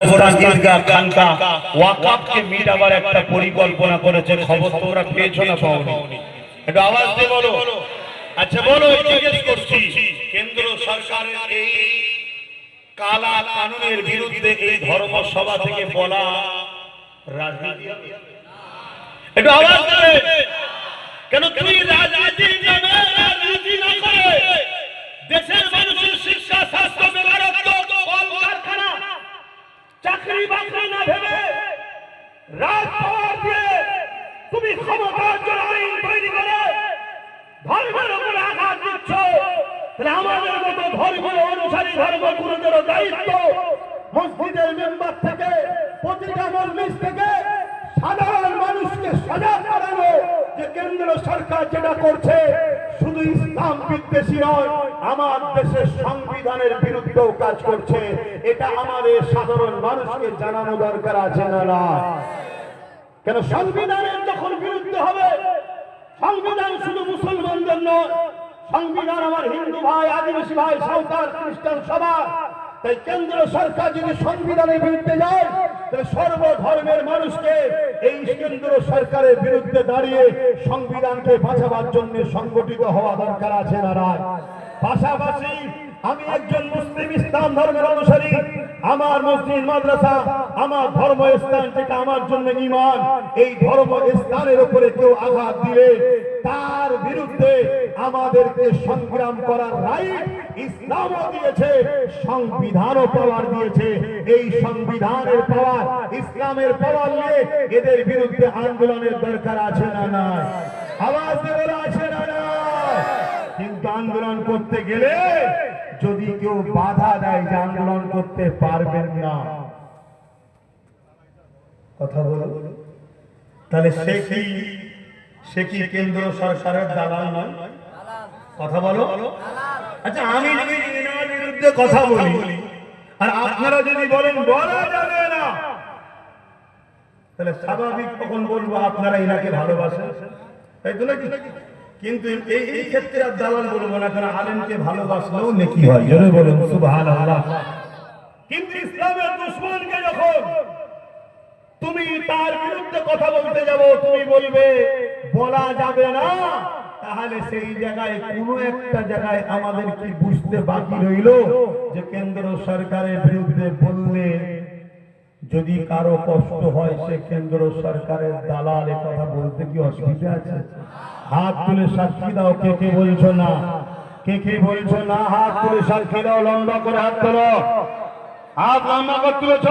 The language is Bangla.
কবরস্থান ঈদগাহ খানকা ওয়াকফকে মিটাবার একটা পরিকল্পনা করেছে, খবর তোমরা পেয়েছো না পাওনি? একটু আওয়াজ দিয়ে বলো। আচ্ছা বলো, জিজ্ঞেস করছি, কেন্দ্র সরকারের এই কালা কানুনের বিরুদ্ধে এই ধর্মসভা থেকে বলা রাজনীতি? একটু আওয়াজ দেবে। কেন তুমি রাজনীতির নামে রাজনীতি না করে দেশের মানুষের শিক্ষা, স্বাস্থ্য, বেকারত্ব, কলকারখানা, চাকরি বাকরি না ভেবে রাজপাওয়ার দিয়ে তুমি ক্ষমতার জন্য আইন তৈরি করে ধর্মের উপরে আঘাত দিচ্ছ? তাহলে আমাদের মতো ধর্মীয় অনুসারী ধর্মগুরুদেরও দায়িত্ব মসজিদের মেম্বার থেকে, প্রতিটা মজলিস থেকে সাধারণ মানুষকে সজাগ করানো যে কেন্দ্র সরকার যেটা করছে শুধু ইসলাম বিদ্বেষী নয়, আমার দেশের সংবিধানের বিরুদ্ধেও কাজ করছে। এটা আমাদের সাধারণ মানুষকে জানানো দরকার আছে না না? কেন সংবিধানের যখন বিরুদ্ধে হবে, সংবিধান শুধু মুসলমানদের নয়, সংবিধান আমার হিন্দু ভাই, আদিবাসী ভাই, সাঁওতাল, খ্রিস্টান সবার। তাই কেন্দ্র সরকার যদি সংবিধানের বিরুদ্ধে যায়, তাহলে সর্বধর্মের মানুষকে এই কেন্দ্র সরকারের বিরুদ্ধে দাঁড়িয়ে সংবিধানকে বাঁচাবার জন্য সংগঠিত হওয়া দরকার আছে না রায়? পাশাপাশি আমি একজন মুসলিম ইসলাম ধর্মের অনুসারী, আমার মসজিদ মাদ্রাসা, আমার ধর্মস্থান যেটা আমার জন্য ঈমান, এই ধর্মস্থানের উপরে কেউ আঘাত দিলে তার বিরুদ্ধে আমাদেরকে সংগ্রাম করার রাইট ইসলামও দিয়েছে, সংবিধানও পাওয়ার দিয়েছে। এই সংবিধানের পাওয়ার, ইসলামের পাওয়ার নিয়ে এদের বিরুদ্ধে আন্দোলনের দরকার আছে না না? আওয়াজ দেওয়া আছে না না? কিন্তু আন্দোলন করতে গেলে যদি কেউ বাধা দেয় যে আন্দোলন করতে পারবেন না, কথা বলো, তাহলে সে কি কেন্দ্র সরকারের দালাল নয়? কথা বলো। আচ্ছা আমি যদি এনার বিরুদ্ধে কথা বলি আর আপনারা যদি বলেন বলা যাবে না, তাহলে স্বাভাবিক তখন বলবো আপনারা এনাকে ভালোবাসেন, তাই তো নাকি? কিন্তু এই ক্ষেত্রে আর দালাল বলবো না, কারণ আলেমকে ভালোবাসলেও নেকি হয়। জোরে বলুন সুবহানাল্লাহ। কিন্তু ইসলামের দুশমনকে যখন তুমি তার বিরুদ্ধে কথা বলতে যাবো, তুমি বলবে বলা যাবে না, তাহলে সেই জায়গায় কোনো একটা জায়গায় আমাদের কি বুঝতে বাকি রইল যে কেন্দ্র সরকারের বিরুদ্ধে বললে যদি কারো কষ্ট হয় সে কেন্দ্র সরকারের দালাল, এ কথা বলতে কি অসুবিধা আছে? হাত তুলে সাক্ষী দাও, কে কে বলছো না? কে কে বলছো না? হাত তুলে সাক্ষী দাও, লম্বা করে হাত তোলো, হাত লম্বা করে তুলেছ।